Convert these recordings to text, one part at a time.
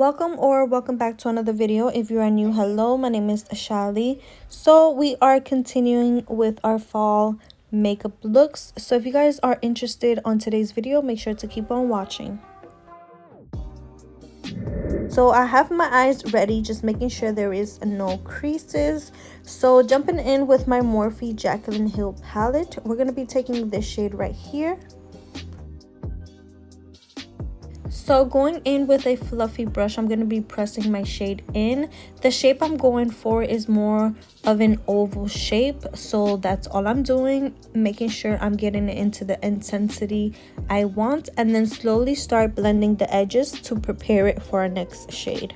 Welcome back to another video. If you are new, hello, my name is Ashali. So we are continuing with our fall makeup looks. So if you guys are interested on today's video, make sure to keep on watching. So I have my eyes ready, just making sure there is no creases. So jumping in with my Morphe Jaclyn Hill palette, we're going to be taking this shade right here. So going in with a fluffy brush, I'm going to be pressing my shade in. The shape I'm going for is more of an oval shape, so that's all I'm doing, making sure I'm getting it into the intensity I want, and then slowly start blending the edges to prepare it for our next shade.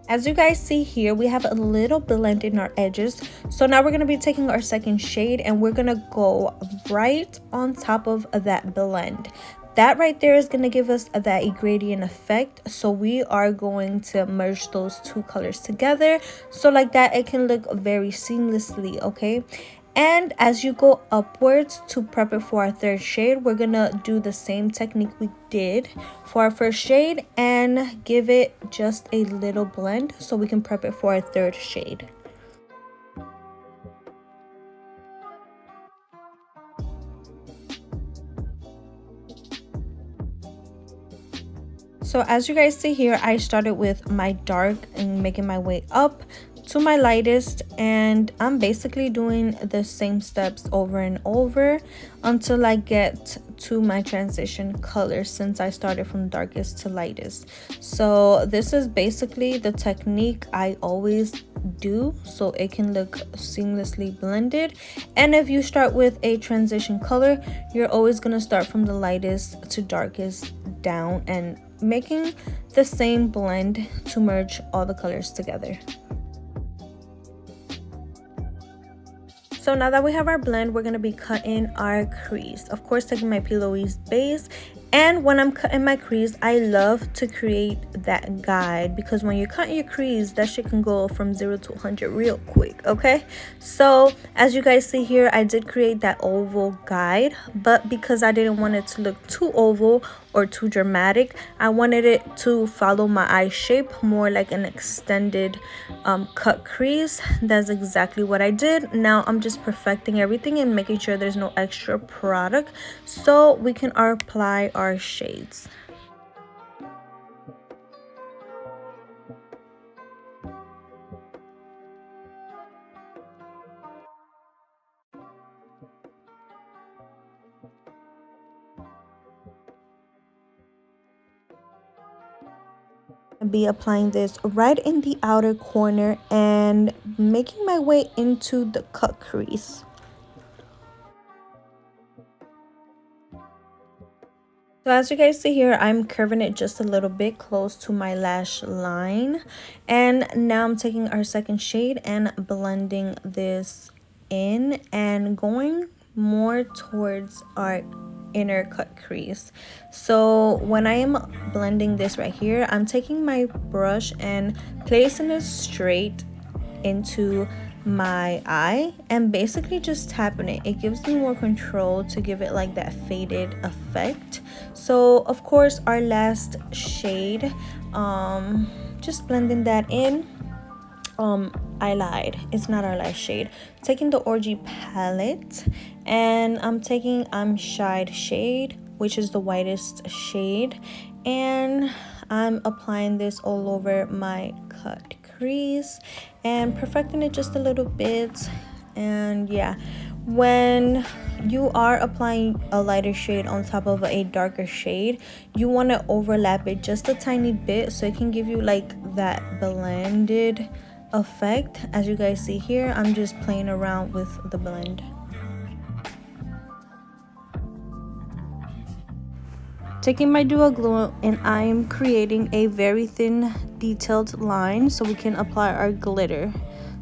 As you guys see here, we have a little blend in our edges. So now we're going to be taking our second shade and we're going to go right on top of that blend. That right there is going to give us that gradient effect. So we are going to merge those two colors together. So like that, it can look very seamlessly, okay? And as you go upwards to prep it for our third shade, we're gonna do the same technique we did for our first shade and give it just a little blend so we can prep it for our third shade. So as you guys see here, I started with my dark and making my way up to my lightest, and I'm basically doing the same steps over and over until I get to my transition color, since I started from darkest to lightest. So this is basically the technique I always do so it can look seamlessly blended. And if you start with a transition color, you're always going to start from the lightest to darkest down and making the same blend to merge all the colors together. So now that we have our blend, we're going to be cutting our crease. Of course, taking my P. Louise base. And when I'm cutting my crease, I love to create that guide, because when you're cutting your crease, that shit can go from 0 to 100 real quick, okay? So as you guys see here, I did create that oval guide, but because I didn't want it to look too oval or too dramatic, I wanted it to follow my eye shape, more like an extended cut crease. That's exactly what I did. Now I'm just perfecting everything and making sure there's no extra product so we can apply our shades. Be applying this right in the outer corner and making my way into the cut crease. So as you guys see here, I'm curving it just a little bit close to my lash line. And now I'm taking our second shade and blending this in and going more towards our inner cut crease. So when I am blending this right here, I'm taking my brush and placing it straight into my eye and basically just tapping it. It gives me more control to give it like that faded effect. So of course our last shade, just blending that in. I lied, it's not our last shade. Taking the Orgy palette and I'm taking Shide shade, which is the whitest shade, and I'm applying this all over my cut crease and perfecting it just a little bit. And yeah, when you are applying a lighter shade on top of a darker shade, you want to overlap it just a tiny bit so it can give you like that blended effect. As you guys see here, I'm just playing around with the blend. Taking my Duo Glow and I'm creating a very thin detailed line so we can apply our glitter.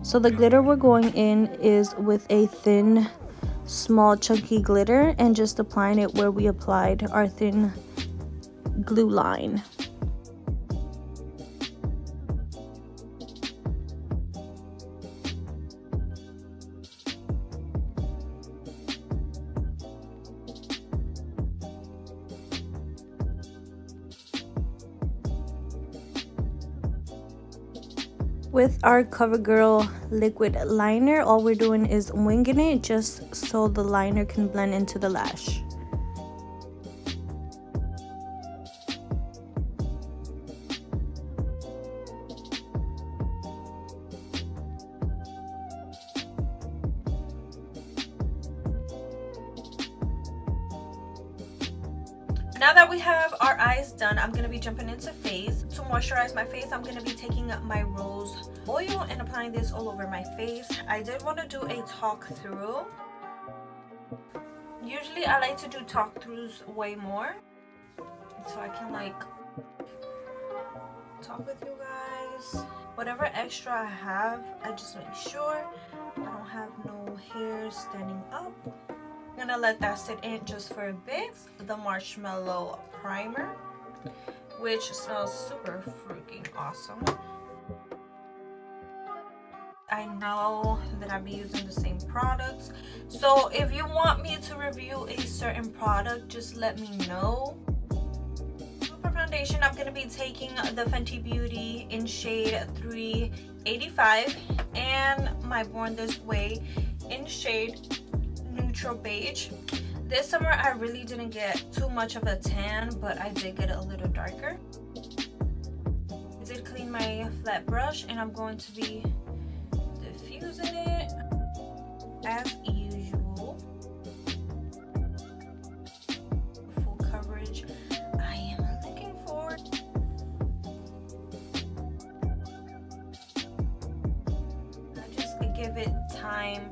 So the glitter we're going in is with a thin, small chunky glitter and just applying it where we applied our thin glue line. With our CoverGirl liquid liner, all we're doing is winging it just so the liner can blend into the lash. Now that we have our eyes done, I'm going to be jumping into face. To moisturize my face, I'm going to be taking my rose oil and applying this all over my face. I did want to do a talk through. Usually I like to do talk throughs way more, so I can like talk with you guys. Whatever extra I have, I just make sure I don't have no hair standing up. I'm gonna let that sit in just for a bit. The marshmallow primer, which smells super freaking awesome. I know that I'll be using the same products, so if you want me to review a certain product, just let me know. For foundation, I'm gonna be taking the Fenty Beauty in shade 385 and my Born This Way in shade neutral beige. This summer I really didn't get too much of a tan, but I did get a little darker. I did clean my flat brush and I'm going to be diffusing it as usual. Full coverage I am looking for. I just give it time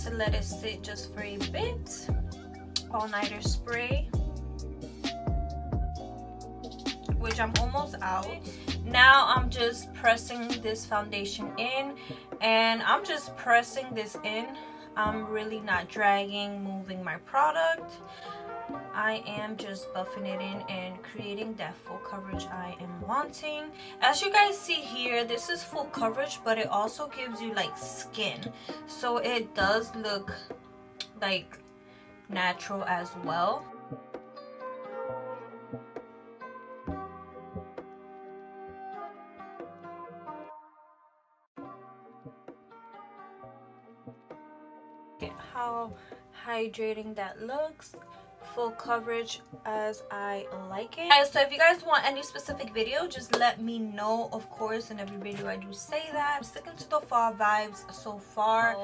to let it sit just for a bit. All-nighter spray, which I'm almost out. Now I'm just pressing this foundation in, and I'm just pressing this in. I'm really not dragging, moving my product. I am just buffing it in and creating that full coverage I am wanting. As you guys see here, this is full coverage, but it also gives you like skin, so it does look like natural as well. Get how hydrating that looks. Full coverage as I like it. Guys, so if you guys want any specific video, just let me know. Of course, in every video I do say that. I'm sticking to the fall vibes so far.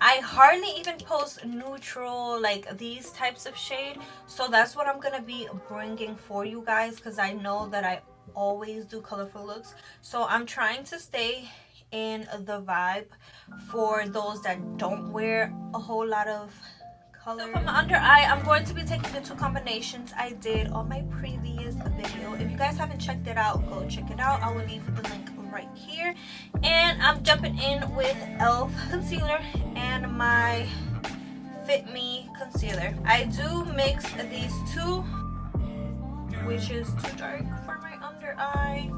I hardly even post neutral, like these types of shade, so that's what I'm gonna be bringing for you guys, because I know that I always do colorful looks. So I'm trying to stay in the vibe for those that don't wear a whole lot of color. So for my under eye, I'm going to be taking the two combinations I did on my previous video. If you guys haven't checked it out, go check it out. I will leave the link right here. And I'm jumping in with e.l.f. concealer and my Fit Me concealer. I do mix these two, which is too dark for my under eye,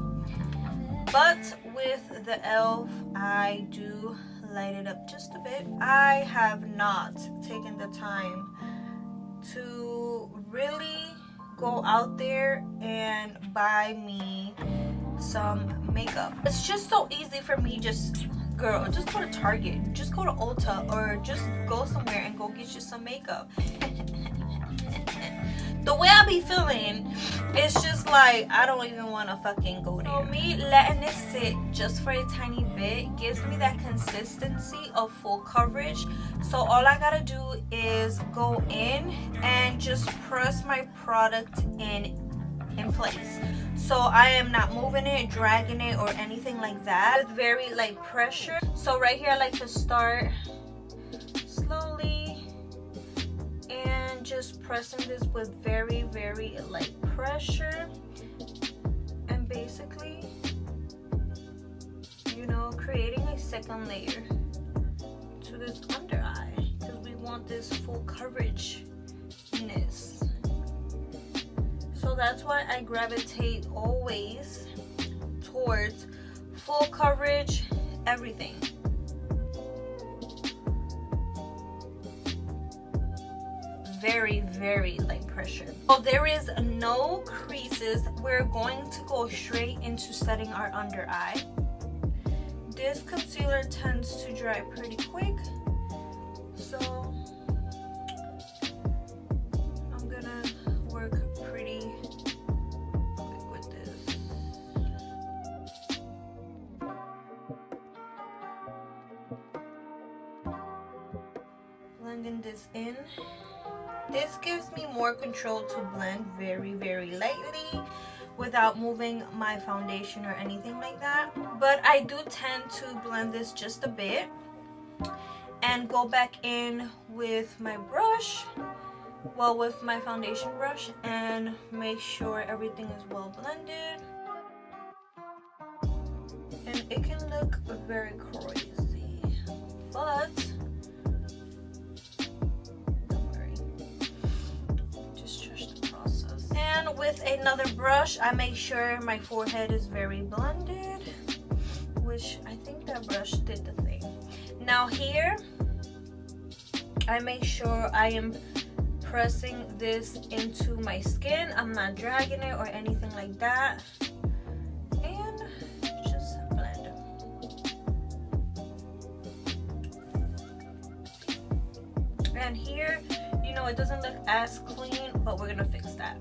but with the e.l.f. I do light it up just a bit. I have not taken the time to really go out there and buy me some makeup. It's just so easy for me. Just girl, just go to Target, just go to Ulta, or just go somewhere and go get you some makeup. The way I be feeling, it's just like I don't even want to fucking go there. So me letting it sit just for a tiny bit gives me that consistency of full coverage. So all I gotta do is go in and just press my product in place. So I am not moving it, dragging it, or anything like that. It's very light pressure. So right here I like to start slowly and just pressing this with very light pressure, and basically, you know, creating a second layer to this under eye, because we want this full coverage-ness. So that's why I gravitate always towards full coverage, everything. Very, very light pressure. So there is no creases. We're going to go straight into setting our under eye. This concealer tends to dry pretty quick, so I'm gonna work pretty quick with this. Blending this in. This gives me more control to blend very, very lightly without moving my foundation or anything like that. But I do tend to blend this just a bit and go back in with my brush, well, with my foundation brush, and make sure everything is well blended. And it can look very crazy, but with another brush, I make sure my forehead is very blended, which I think that brush did the thing. Now here, I make sure I am pressing this into my skin. I'm not dragging it or anything like that. And just blend. And here, you know, it doesn't look as clean, but we're gonna fix that.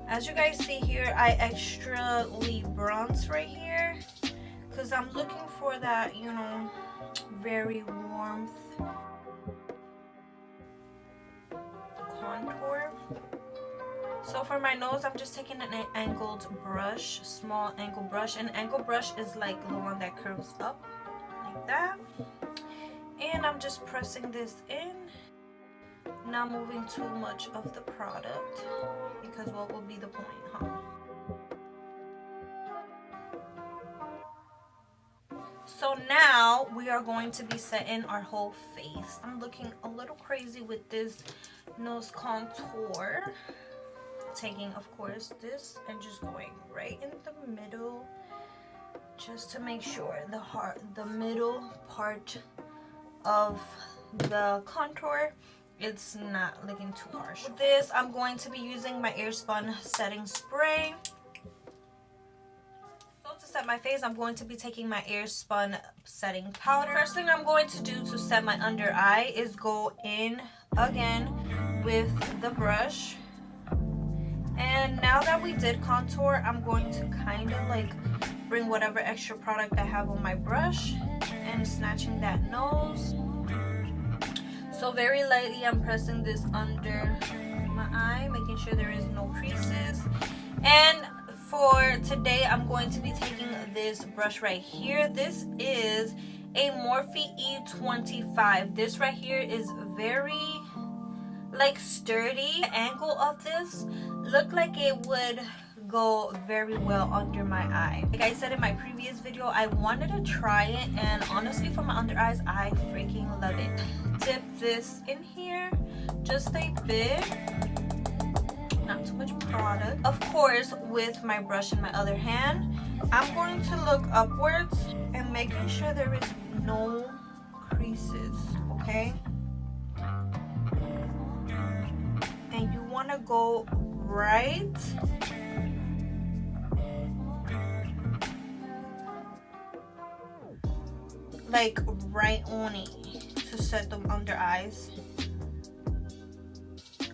As you guys see here, I extrally bronze right here because I'm looking for that, you know, very warmth contour. So for my nose, I'm just taking an angled brush, small angle brush. An angle brush is like the one that curves up like that. And I'm just pressing this in. Not moving too much of the product, because what will be the point, huh? So now we are going to be setting our whole face. I'm looking a little crazy with this nose contour. Taking, of course, this and just going right in the middle, just to make sure the middle part of the contour, it's not looking too harsh. With this, I'm going to be using my Airspun setting spray. So to set my face, I'm going to be taking my Airspun setting powder. First thing I'm going to do to set my under eye is go in again with the brush. And now that we did contour, I'm going to kind of like bring whatever extra product I have on my brush and snatching that nose. So very lightly, I'm pressing this under my eye, making sure there is no creases. And for today, I'm going to be taking this brush right here. This is a Morphe E25. This right here is very like sturdy. The angle of this looked like it would go very well under my eye. Like I said in my previous video, I wanted to try it, and honestly for my under eyes, I freaking love it. Dip this in here just a bit, not too much product. Of course, with my brush in my other hand, I'm going to look upwards and making sure there is no creases, okay? And you want to go right like right on it to set them under eyes,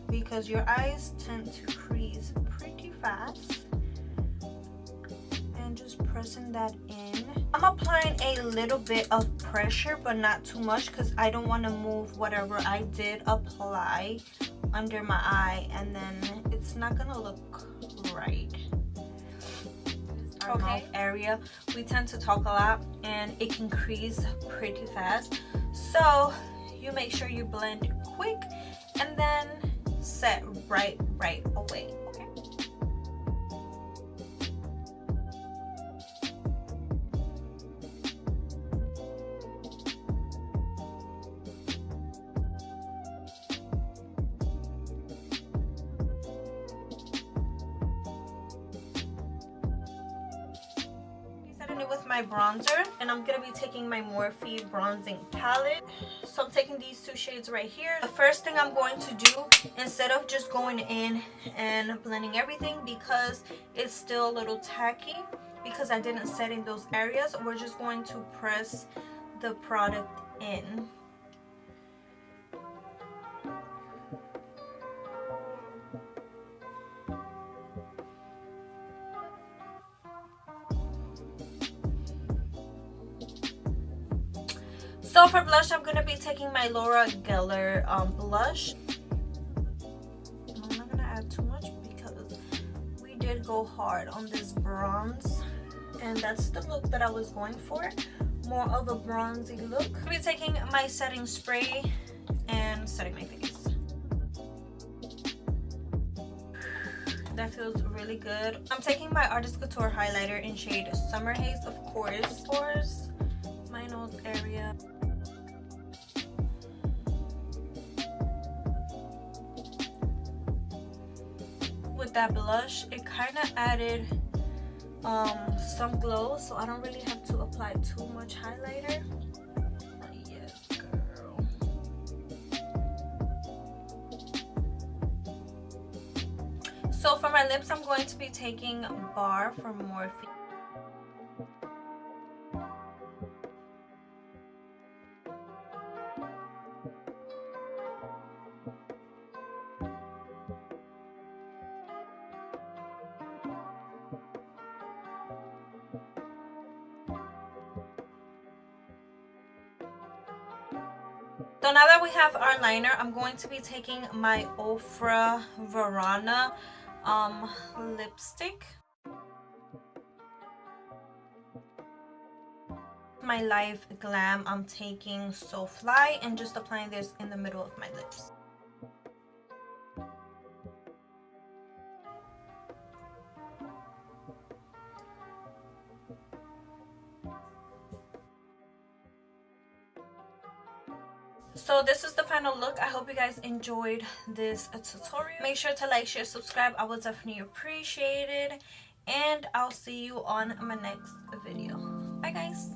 because your eyes tend to crease pretty fast. And just pressing that in. I'm applying a little bit of pressure, but not too much, because I don't want to move whatever I did apply under my eye, and then it's not gonna look right. Our mouth area, we tend to talk a lot and it can crease pretty fast, so you make sure you blend quick and then set right away, okay? my bronzer, and I'm gonna be taking my Morphe bronzing palette. So I'm taking these two shades right here. The first thing I'm going to do, instead of just going in and blending everything because it's still a little tacky because I didn't set in those areas, we're just going to press the product in. So for blush, I'm going to be taking my Laura Geller blush. I'm not going to add too much because we did go hard on this bronze. And that's the look that I was going for. More of a bronzy look. I'll be taking my setting spray and setting my face. That feels really good. I'm taking my Artist Couture highlighter in shade Summer Haze, of course. My nose area. With that blush, it kind of added some glow, so I don't really have to apply too much highlighter. Yes, girl. So for my lips, I'm going to be taking Bar from Morphe. So now that we have our liner, I'm going to be taking my Ofra Verona lipstick. My Live Glam, I'm taking So Fly and just applying this in the middle of my lips. So this is the final look. I hope you guys enjoyed this tutorial. Make sure to like, share, subscribe. I would definitely appreciate it. And I'll see you on my next video. Bye guys.